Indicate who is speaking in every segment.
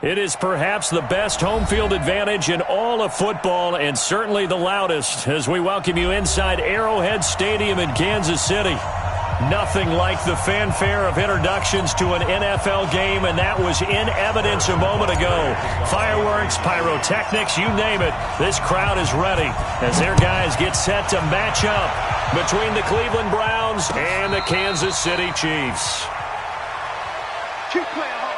Speaker 1: It is perhaps the best home field advantage in all of football and certainly the loudest as we welcome you inside Arrowhead Stadium in Kansas City. Nothing like the fanfare of introductions to an NFL game, and that was in evidence a moment ago. Fireworks, pyrotechnics, you name it. This crowd is ready as their guys get set to match up between the Cleveland Browns and the Kansas City Chiefs.
Speaker 2: Keep playing hard.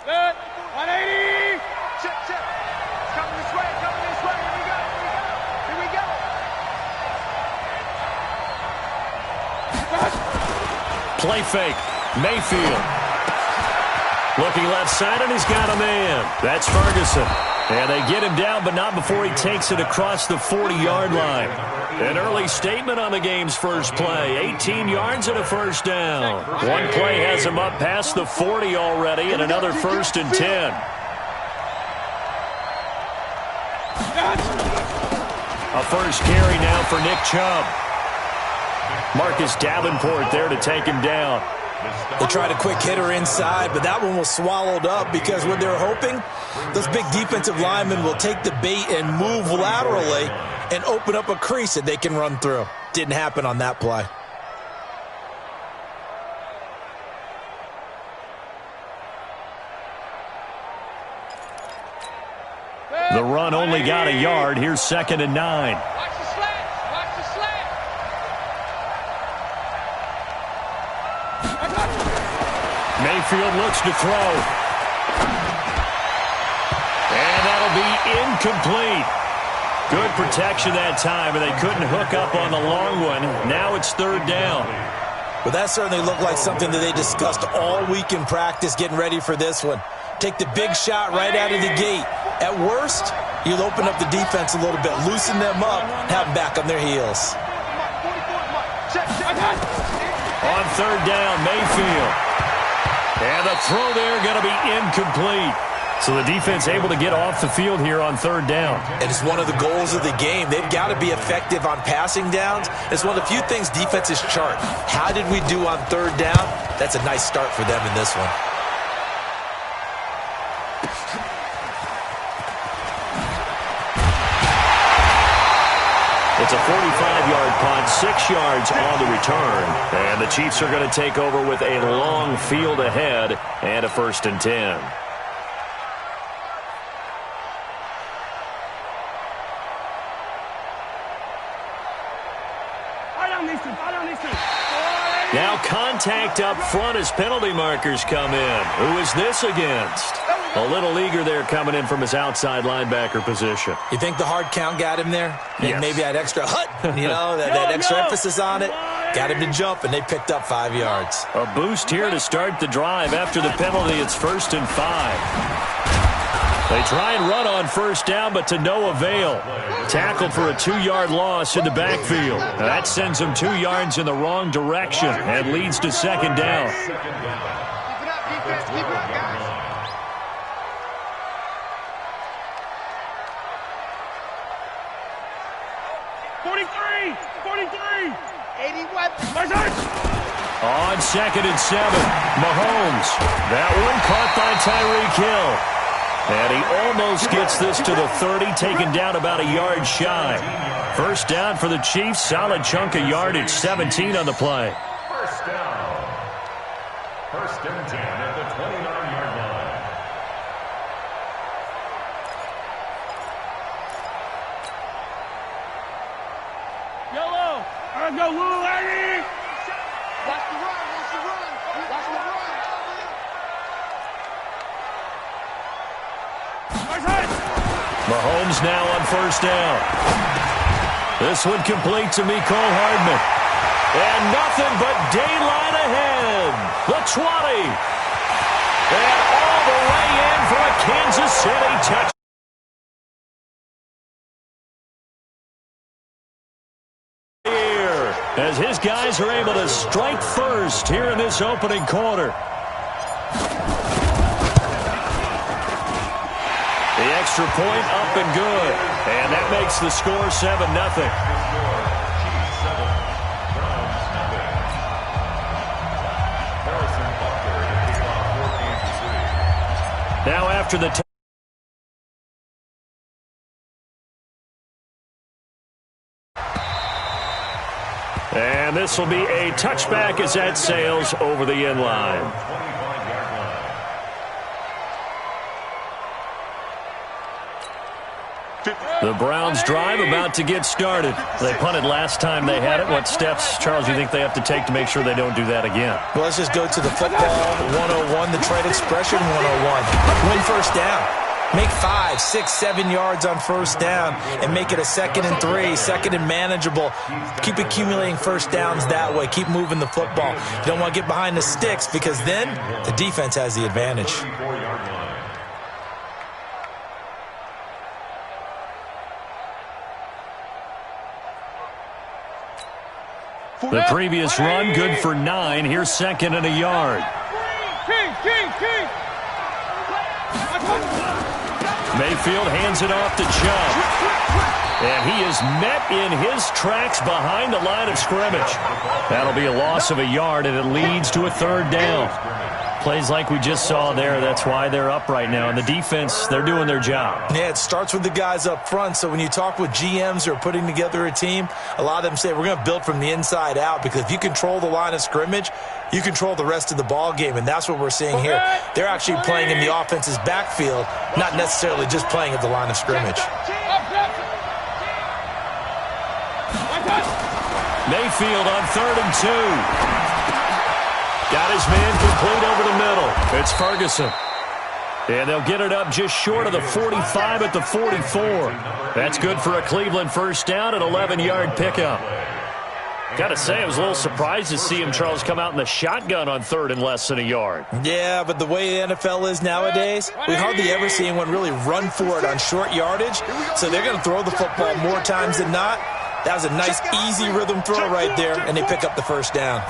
Speaker 2: Good. 180. Check, check. Coming this way, coming this way. Here we go, here we go. Here we go.
Speaker 1: Play fake. Mayfield. Looking left side, and he's got a man. That's Ferguson. And they get him down, but not before he takes it across the 40-yard line. An early statement on the game's first play. 18 yards and a first down. One play has him up past the 40 already, and another 1st and 10. A first carry now for Nick Chubb. Marcus Davenport there to take him down.
Speaker 3: They tried a quick hitter inside, but that one was swallowed up because what they're hoping, those big defensive linemen will take the bait and move laterally and open up a crease that they can run through. Didn't happen on that play.
Speaker 1: The run only got a yard. Here's 2nd and 9.
Speaker 2: Watch the slant. Watch the slant.
Speaker 1: Mayfield looks to throw. And that'll be incomplete. Good protection that time, and they couldn't hook up on the long one. Now it's 3rd down.
Speaker 3: But that certainly looked like something that they discussed all week in practice getting ready for this one. Take the big shot right out of the gate. At worst, you'll open up the defense a little bit, loosen them up, have them back on their heels.
Speaker 1: On 3rd down, Mayfield. And the throw there going to be incomplete. So the defense able to get off the field here on 3rd down.
Speaker 3: And it's one of the goals of the game. They've got to be effective on passing downs. It's one of the few things defenses chart. How did we do on 3rd down? That's a nice start for them in this one.
Speaker 1: It's a 45-yard punt, 6 yards on the return. And the Chiefs are going to take over with a long field ahead and a 1st and 10. Now contact up front as penalty markers come in. Who is this against? A little leaguer there coming in from his outside linebacker position.
Speaker 3: You think the hard count got him there?
Speaker 1: Yes.
Speaker 3: Maybe that extra that extra emphasis on it. Got him to jump, and they picked up 5 yards.
Speaker 1: A boost here to start the drive. After the penalty, it's 1st and 5. They try and run on 1st down, but to no avail. Tackled for a 2-yard loss in the backfield. Now that sends them 2 yards in the wrong direction and leads to 2nd down.
Speaker 2: Keep it up, defense. Keep it up, guys.
Speaker 1: On 2nd and 7, Mahomes. That one caught by Tyreek Hill. And he almost gets this to the 30, taken down about a yard shy. 1st down for the Chiefs. Solid chunk of yardage, 17 on the play.
Speaker 4: 1st down. 1st and 10 at the 29-yard line.
Speaker 2: Yellow. Let's go, Lou, lady. Watch the run. Watch the run. Watch the run.
Speaker 1: Mahomes now on 1st down. This one complete to Mecole Hardman. And nothing but daylight ahead. The 20. And all the way in for a Kansas City touchdown. As his guys are able to strike first here in this opening quarter. The extra point up and good. And that makes the score 7-0. Now after the and this will be a touchback as that sails over the end line. The Browns drive about to get started. They punted last time they had it. What steps, Charles, do you think they have to take to make sure they don't do that again?
Speaker 3: Well, let's just go to the football 101, the trade expression 101. Win first down. Make 5, 6, 7 yards on first down and make it a 2nd and 3, 2nd and manageable. Keep accumulating first downs that way. Keep moving the football. You don't want to get behind the sticks because then the defense has the advantage.
Speaker 1: The previous run, good for 9. Here's 2nd and a yard.
Speaker 2: King.
Speaker 1: Mayfield hands it off to Chubb. And he is met in his tracks behind the line of scrimmage. That'll be a loss of a yard, and it leads to a 3rd down. Plays like we just saw there, that's why they're up right now. And the defense, they're doing their job.
Speaker 3: Yeah, it starts with the guys up front. So when you talk with GMs who are putting together a team, a lot of them say we're going to build from the inside out, because if you control the line of scrimmage, you control the rest of the ball game, and that's what we're seeing here. They're actually playing in the offense's backfield, not necessarily just playing at the line of scrimmage.
Speaker 1: Mayfield on 3rd and 2. Got his man complete over the middle. It's Ferguson. And they'll get it up just short of the 45 at the 44. That's good for a Cleveland first down, an 11-yard pickup. Got to say, I was a little surprised to see him, Charles, come out in the shotgun on 3rd and less than a yard.
Speaker 3: Yeah, but the way the NFL is nowadays, we hardly ever see anyone really run for it on short yardage. So they're going to throw the football more times than not. That was a nice, easy rhythm throw right there, and they pick up the first down.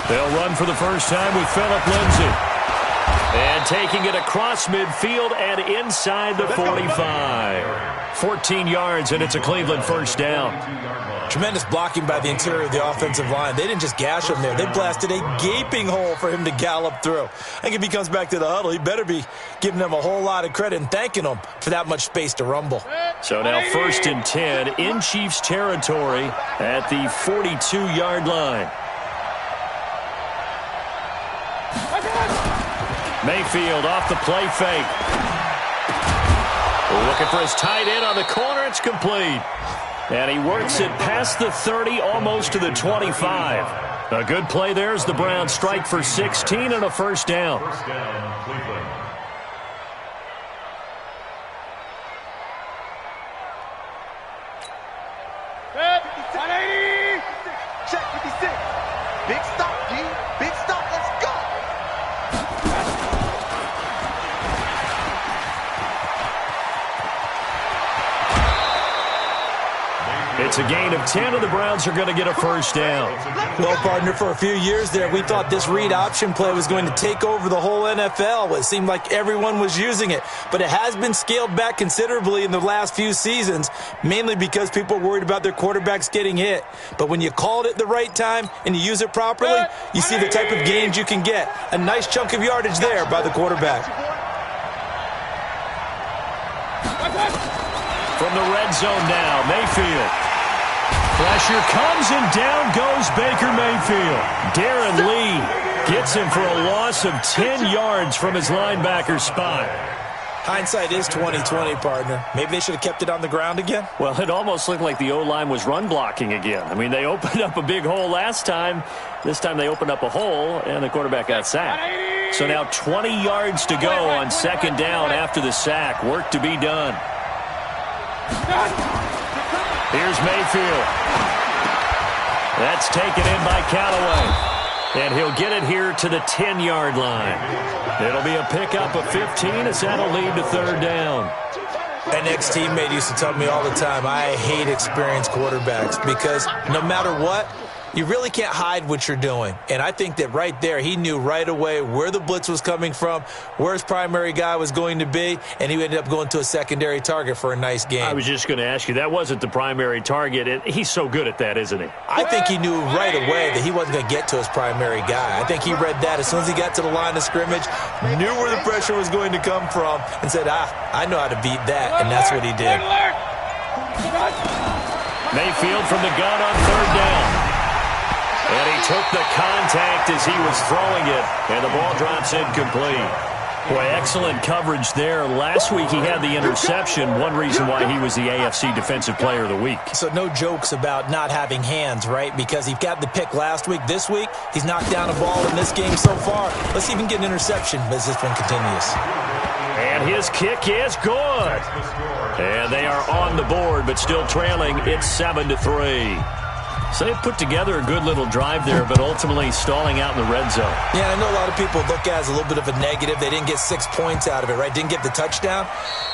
Speaker 1: They'll run for the first time with Phillip Lindsay. And taking it across midfield and inside the 45. 14 yards, and it's a Cleveland first down.
Speaker 3: Tremendous blocking by the interior of the offensive line. They didn't just gash him there. They blasted a gaping hole for him to gallop through. I think if he comes back to the huddle, he better be giving them a whole lot of credit and thanking them for that much space to rumble.
Speaker 1: So now 1st and 10 in Chiefs territory at the 42-yard line. Mayfield off the play fake. Looking for his tight end on the corner. It's complete. And he works it past the 30, almost to the 25. A good play there as the Browns strike for 16 and a first down.
Speaker 4: First down, Cleveland.
Speaker 2: Check 56. Big stop, G. Big stop. Let's go.
Speaker 1: It's a gain of 10, and the Browns are going to get a first down.
Speaker 3: Well, partner, for a few years there, we thought this read option play was going to take over the whole NFL. It seemed like everyone was using it, but it has been scaled back considerably in the last few seasons, mainly because people are worried about their quarterbacks getting hit. But when you call it at the right time and you use it properly, you see the type of gains you can get. A nice chunk of yardage there by the quarterback.
Speaker 1: From the red zone now, Mayfield. Pressure comes, and down goes Baker Mayfield. Darren Lee gets him for a loss of 10 yards from his linebacker spot.
Speaker 3: Hindsight is 20/20, partner. Maybe they should have kept it on the ground again.
Speaker 1: Well, it almost looked like the O-line was run blocking again. I mean, they opened up a big hole last time. This time they opened up a hole, and the quarterback got sacked. So now 20 yards to go on 2nd down after the sack. Work to be done. Here's Mayfield. That's taken in by Callaway. And he'll get it here to the 10-yard line. It'll be a pickup of 15 as that'll lead to 3rd down.
Speaker 3: An ex-teammate used to tell me all the time, I hate experienced quarterbacks because no matter what, You really can't hide what you're doing. And I think that right there, he knew right away where the blitz was coming from, where his primary guy was going to be, and he ended up going to a secondary target for a nice game.
Speaker 1: I was just going to ask you, that wasn't the primary target, and he's so good at that, isn't he?
Speaker 3: I think he knew right away that he wasn't going to get to his primary guy. I think he read that as soon as he got to the line of scrimmage, knew where the pressure was going to come from, and said, I know how to beat that, and that's what he did.
Speaker 1: Mayfield from the gun on third down. And he took the contact as he was throwing it, and the ball drops incomplete. Boy, excellent coverage there. Last week he had the interception, one reason why he was the AFC Defensive Player of the Week.
Speaker 3: So no jokes about not having hands, right? Because he got the pick last week. This week, he's knocked down a ball in this game so far. Let's even get an interception as this one continues.
Speaker 1: And his kick is good. And they are on the board, but still trailing. It's 7-3. So they've put together a good little drive there, but ultimately stalling out in the red zone.
Speaker 3: Yeah, I know a lot of people look at it as a little bit of a negative. They didn't get 6 points out of it, right? Didn't get the touchdown.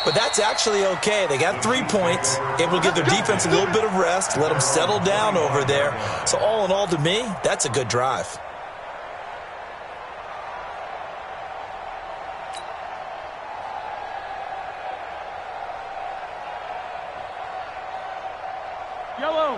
Speaker 3: But that's actually okay. They got 3 points, able to give their defense a little bit of rest, let them settle down over there. So all in all, to me, that's a good drive.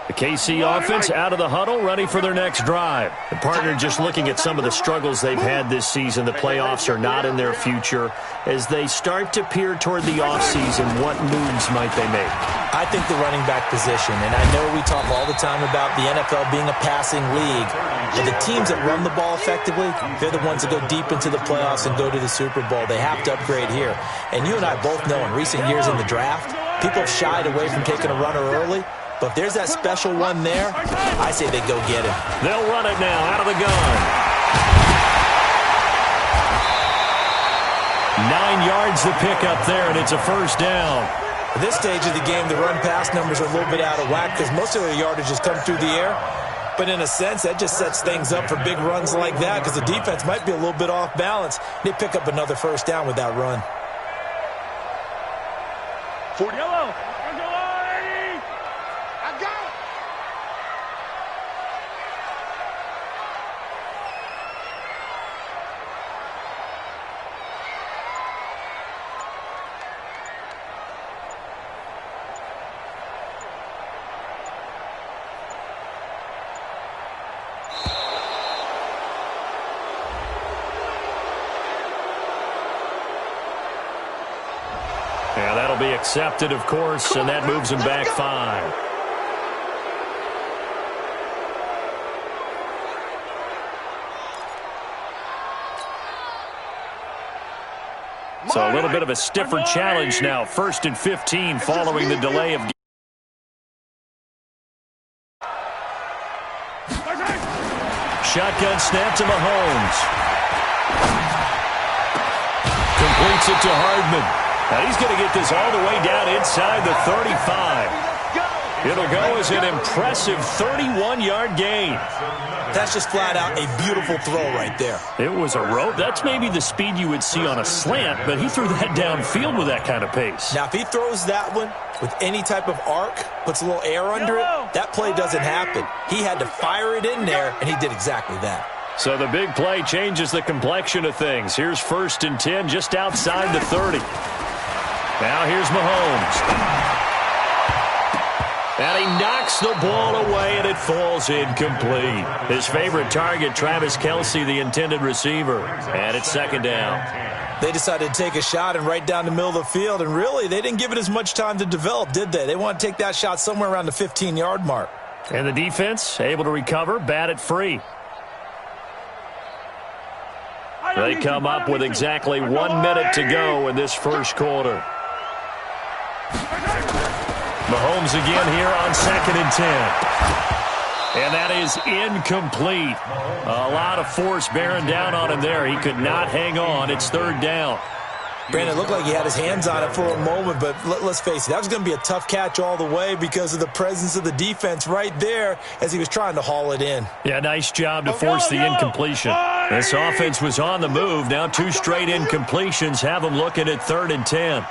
Speaker 1: The KC offense out of the huddle, ready for their next drive. The partner just looking at some of the struggles they've had this season. The playoffs are not in their future. As they start to peer toward the offseason, what moves might they make?
Speaker 3: I think the running back position, and I know we talk all the time about the NFL being a passing league, but the teams that run the ball effectively, they're the ones that go deep into the playoffs and go to the Super Bowl. They have to upgrade here. And you and I both know in recent years in the draft, people have shied away from taking a runner early. But if there's that special one there, I say they go get him.
Speaker 1: They'll run it now out of the gun. 9 yards to pick up there, and it's a first down.
Speaker 3: At this stage of the game, the run-pass numbers are a little bit out of whack because most of their yardage has come through the air. But in a sense, that just sets things up for big runs like that because the defense might be a little bit off balance. They pick up another first down with that run.
Speaker 2: Yellow.
Speaker 1: Yeah, that'll be accepted, of course, and that moves him back 5. So a little bit of a stiffer challenge now. 1st and 15 following the delay of shotgun snap to Mahomes. Completes it to Hardman. And he's going to get this all the way down inside the 35. It'll go as an impressive 31-yard gain.
Speaker 3: That's just flat out a beautiful throw right there.
Speaker 1: It was a rope. That's maybe the speed you would see on a slant, but he threw that downfield with that kind of pace.
Speaker 3: Now, if he throws that one with any type of arc, puts a little air under it, that play doesn't happen. He had to fire it in there, and he did exactly that. So
Speaker 1: the big play changes the complexion of things. Here's 1st and 10 just outside the 30. Now here's Mahomes. And he knocks the ball away, and it falls incomplete. His favorite target, Travis Kelce, the intended receiver. And it's 2nd down.
Speaker 3: They decided to take a shot and right down the middle of the field, and really, they didn't give it as much time to develop, did they? They want to take that shot somewhere around the 15-yard mark.
Speaker 1: And the defense able to recover, bat it free. They come up with exactly 1 minute to go in this first quarter. Mahomes again here on 2nd and 10. And that is incomplete. A lot of force bearing down on him there. He could not hang on. It's 3rd down.
Speaker 3: Brandon, it looked like he had his hands on it for a moment, but let's face it, that was going to be a tough catch all the way because of the presence of the defense right there as he was trying to haul it in.
Speaker 1: Yeah, nice job to force the incompletion. This offense was on the move. Now 2 straight incompletions have them looking at 3rd and 10.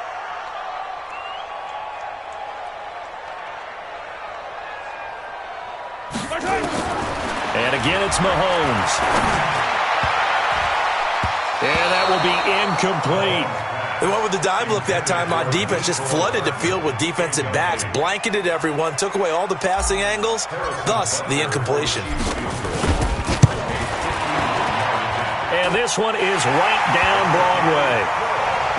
Speaker 1: And again, it's Mahomes. And that will be incomplete.
Speaker 3: They went with the dime look that time on defense, just flooded the field with defensive backs, blanketed everyone, took away all the passing angles, thus the incompletion.
Speaker 1: And this one is right down Broadway.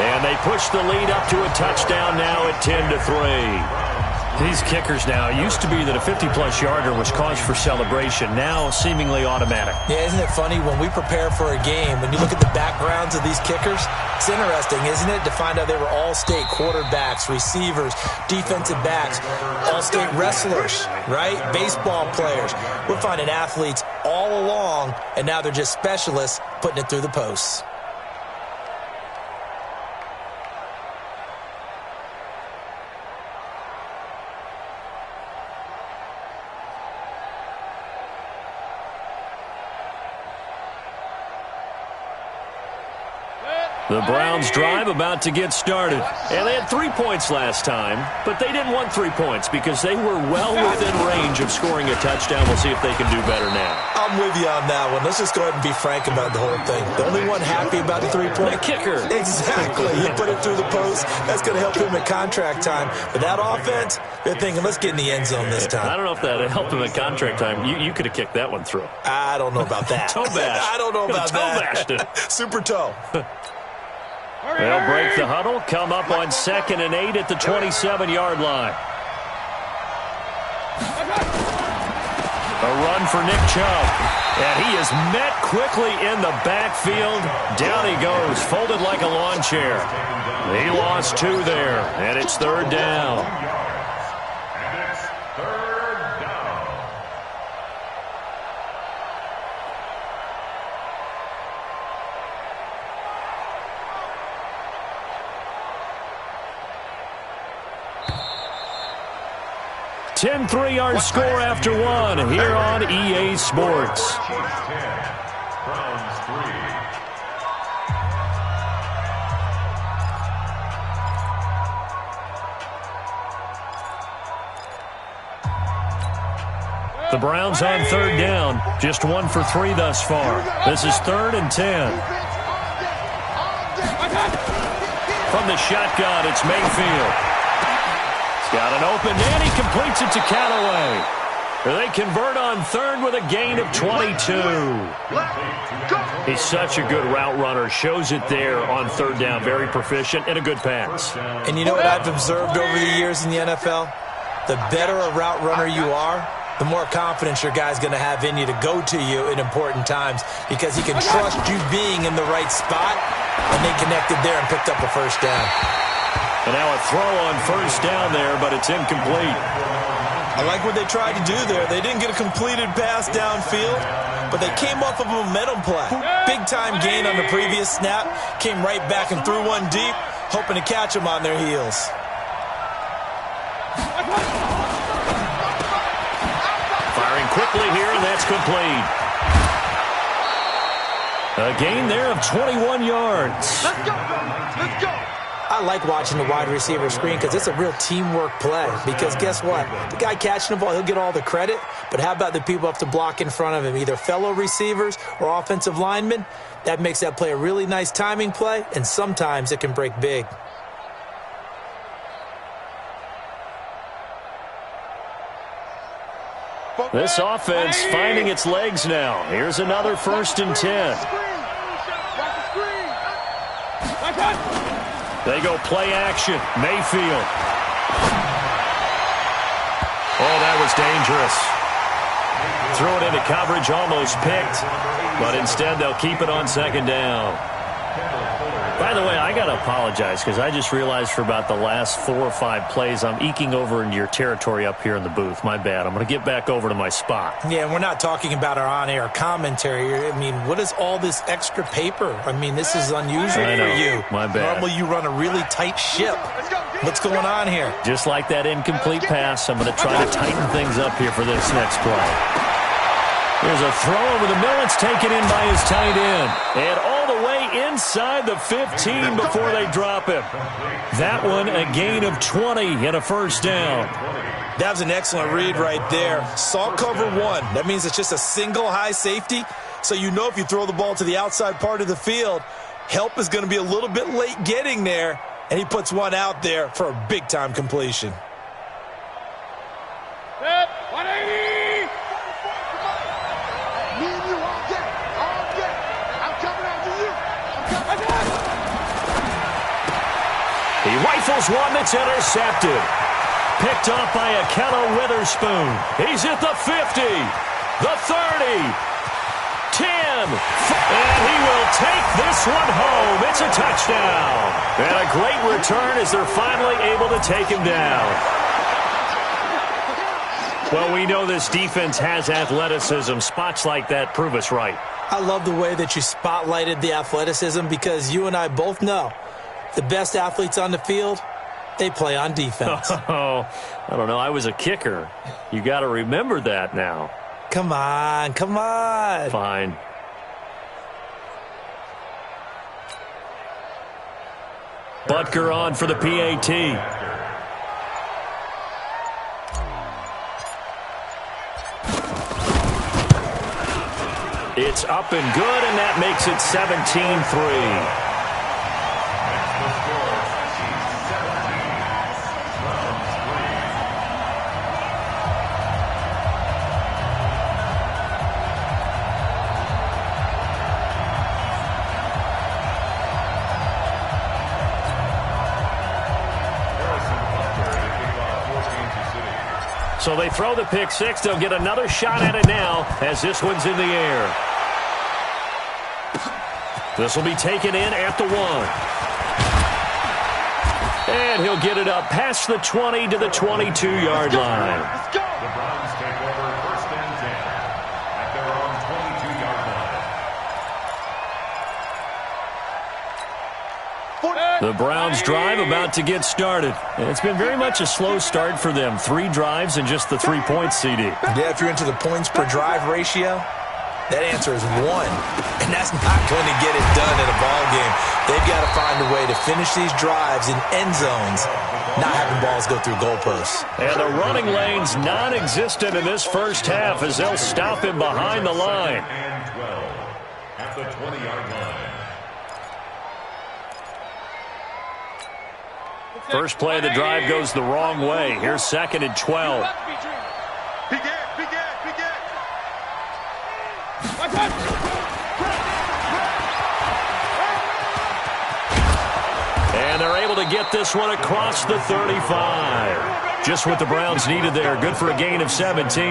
Speaker 1: And they push the lead up to a touchdown now at 10-3. These kickers now, it used to be that a 50-plus yarder was cause for celebration, now seemingly automatic.
Speaker 3: Yeah, isn't it funny when we prepare for a game, when you look at the backgrounds of these kickers, it's interesting, isn't it, to find out they were all-state quarterbacks, receivers, defensive backs, all-state wrestlers, right? Baseball players. We're finding athletes all along, and now they're just specialists putting it through the posts.
Speaker 1: The Browns drive about to get started. And they had 3 points last time, but they didn't want 3 points because they were well within range of scoring a touchdown. We'll see if they can do better now.
Speaker 3: I'm with you on that one. Let's just go ahead and be frank about the whole thing. The only one happy about the 3-point?
Speaker 1: The kicker.
Speaker 3: Exactly. He put it through the post. That's going to help him at contract time. But that offense, they're thinking, let's get in the end zone this time.
Speaker 1: I don't know if that helped him at contract time. You could have kicked that one through.
Speaker 3: I don't know about that.
Speaker 1: Toe bash.
Speaker 3: I don't know about that.
Speaker 1: Toe bashed it.
Speaker 3: Super toe.
Speaker 1: They'll break the huddle, come up on 2nd and 8 at the 27-yard line. A run for Nick Chubb. And he is met quickly in the backfield. Down he goes, folded like a lawn chair. He lost 2 there, and it's 3rd down.
Speaker 4: And it's 3rd down.
Speaker 1: Ten 3-yard score after 1 here on EA Sports.
Speaker 4: Chiefs 10, Browns 3.
Speaker 1: The Browns on 3rd down, just 1 for 3 thus far. This is 3rd and 10. From the shotgun, it's Mayfield. Got an open man. He completes it to Callaway. They convert on 3rd with a gain of 22. He's such a good route runner. Shows it there on 3rd down. Very proficient and a good pass.
Speaker 3: And you know what I've observed over the years in the NFL? The better a route runner you are, the more confidence your guy's going to have in you to go to you in important times because he can trust you being in the right spot, and they connected there and picked up a 1st down.
Speaker 1: And now a throw on 1st down there, but it's incomplete.
Speaker 3: I like what they tried to do there. They didn't get a completed pass downfield, but they came off of a momentum play. Big-time gain on the previous snap, came right back and threw one deep, hoping to catch them on their heels.
Speaker 1: Firing quickly here, and that's complete. A gain there of 21 yards.
Speaker 2: Let's go. Let's go.
Speaker 3: I like watching the wide receiver screen because it's a real teamwork play. Because guess what? The guy catching the ball, he'll get all the credit. But how about the people have to block in front of him, either fellow receivers or offensive linemen? That makes that play a really nice timing play, and sometimes it can break big.
Speaker 1: This offense finding its legs now. Here's another 1st and 10. They go play action. Mayfield. Oh, that was dangerous. Threw it into coverage, almost picked. But instead, they'll keep it on 2nd down. By the way, I got to apologize because I just realized for about the last 4 or 5 plays, I'm eking over into your territory up here in the booth. My bad. I'm going to get back over to my spot.
Speaker 3: Yeah, we're not talking about our on-air commentary. I mean, what is all this extra paper? I mean, this is unusual for you.
Speaker 1: My bad.
Speaker 3: Normally, you run a really tight ship. What's going on here?
Speaker 1: Just like that incomplete pass, I'm going to try to tighten things up here for this next play. There's a throw over the middle. It's taken in by his tight end. And all the way inside the 15 before they drop him. That one, a gain of 20 and a 1st down.
Speaker 3: That was an excellent read right there. Saw cover one. That means it's just a single high safety. So you know if you throw the ball to the outside part of the field, help is going to be a little bit late getting there. And he puts one out there for a big-time completion.
Speaker 2: 180! Me and you all day. All day. I'm coming after you. I'm coming.
Speaker 1: He rifles one that's intercepted. Picked off by Akello Witherspoon. He's at the 50, the 30, 10, and he will take this one home. It's a touchdown. And a great return as they're finally able to take him down. Well, we know this defense has athleticism. Spots like that prove us right.
Speaker 3: I love the way that you spotlighted the athleticism because you and I both know the best athletes on the field, they play on defense.
Speaker 1: Oh, I don't know. I was a kicker. You got to remember that now.
Speaker 3: Come on, come on.
Speaker 1: Fine. Butker on for the PAT. It's up and good, and that makes it 17-3. So they throw the pick six. They'll get another shot at it now as this one's in the air. This will be taken in at the 1. And he'll get it up past the 20 to the 22-yard line.
Speaker 2: Let's go.
Speaker 4: The Browns take over 1st and 10 at their own 22-yard line.
Speaker 1: The Browns drive about to get started. And it's been very much a slow start for them. 3 drives and just the 3 points, CD.
Speaker 3: Yeah, if you're into the points per drive ratio, that answer is 1. And that's not going to get it done in a ball game. They've got to find a way to finish these drives in end zones, not having balls go through goalposts.
Speaker 1: And the running lane's non-existent in this first half as they'll stop him behind the line.
Speaker 4: And 12 at the 20-yard line.
Speaker 1: First play of the drive goes the wrong way. Here's 2nd and 12. And they're able to get this one across the 35. Just what the Browns needed there. Good for a gain of 17.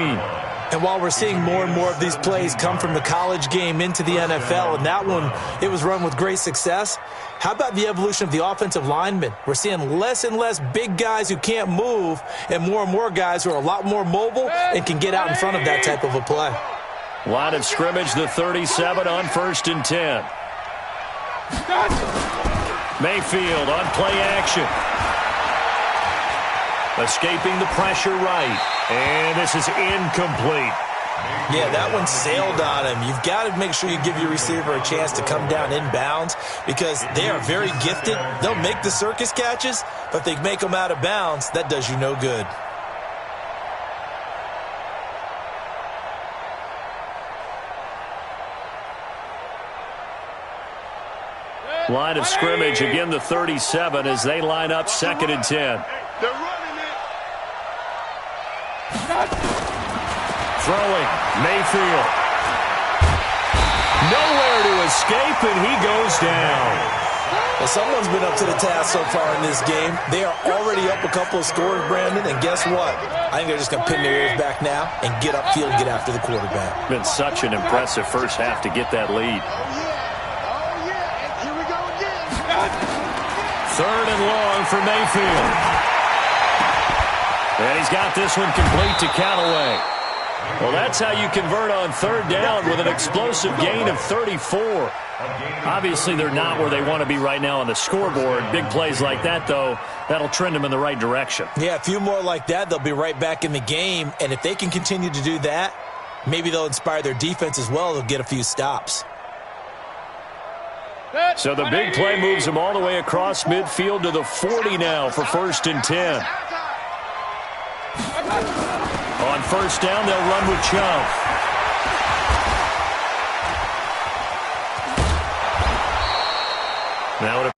Speaker 3: And while we're seeing more and more of these plays come from the college game into the NFL, and that one, it was run with great success, how about the evolution of the offensive linemen? We're seeing less and less big guys who can't move and more guys who are a lot more mobile and can get out in front of that type of a play.
Speaker 1: Line of scrimmage, the 37 on 1st and 10. Mayfield on play action. Escaping the pressure right. And this is incomplete.
Speaker 3: Yeah, that one sailed on him. You've got to make sure you give your receiver a chance to come down inbounds because they are very gifted. They'll make the circus catches, but if they make them out of bounds, that does you no good.
Speaker 1: Line of scrimmage, again the 37 as they line up 2nd and 10.
Speaker 2: They're running it.
Speaker 1: Throwing, Mayfield. Nowhere to escape, and he goes down.
Speaker 3: Well, someone's been up to the task so far in this game. They are already up a couple of scores, Brandon, and guess what? I think they're just going to pin their ears back now and get upfield and get after the quarterback.
Speaker 1: Been such an impressive first half to get that lead.
Speaker 2: Here we go again.
Speaker 1: 3rd and long for Mayfield. And he's got this one complete to Callaway. Well, that's how you convert on 3rd down with an explosive gain of 34. Obviously, they're not where they want to be right now on the scoreboard. Big plays like that, though, that'll trend them in the right direction.
Speaker 3: Yeah, a few more like that, they'll be right back in the game. And if they can continue to do that, maybe they'll inspire their defense as well. They'll get a few stops.
Speaker 1: So the big play moves them all the way across midfield to the 40 now for 1st and 10. On first down, they'll run with Chubb. Now it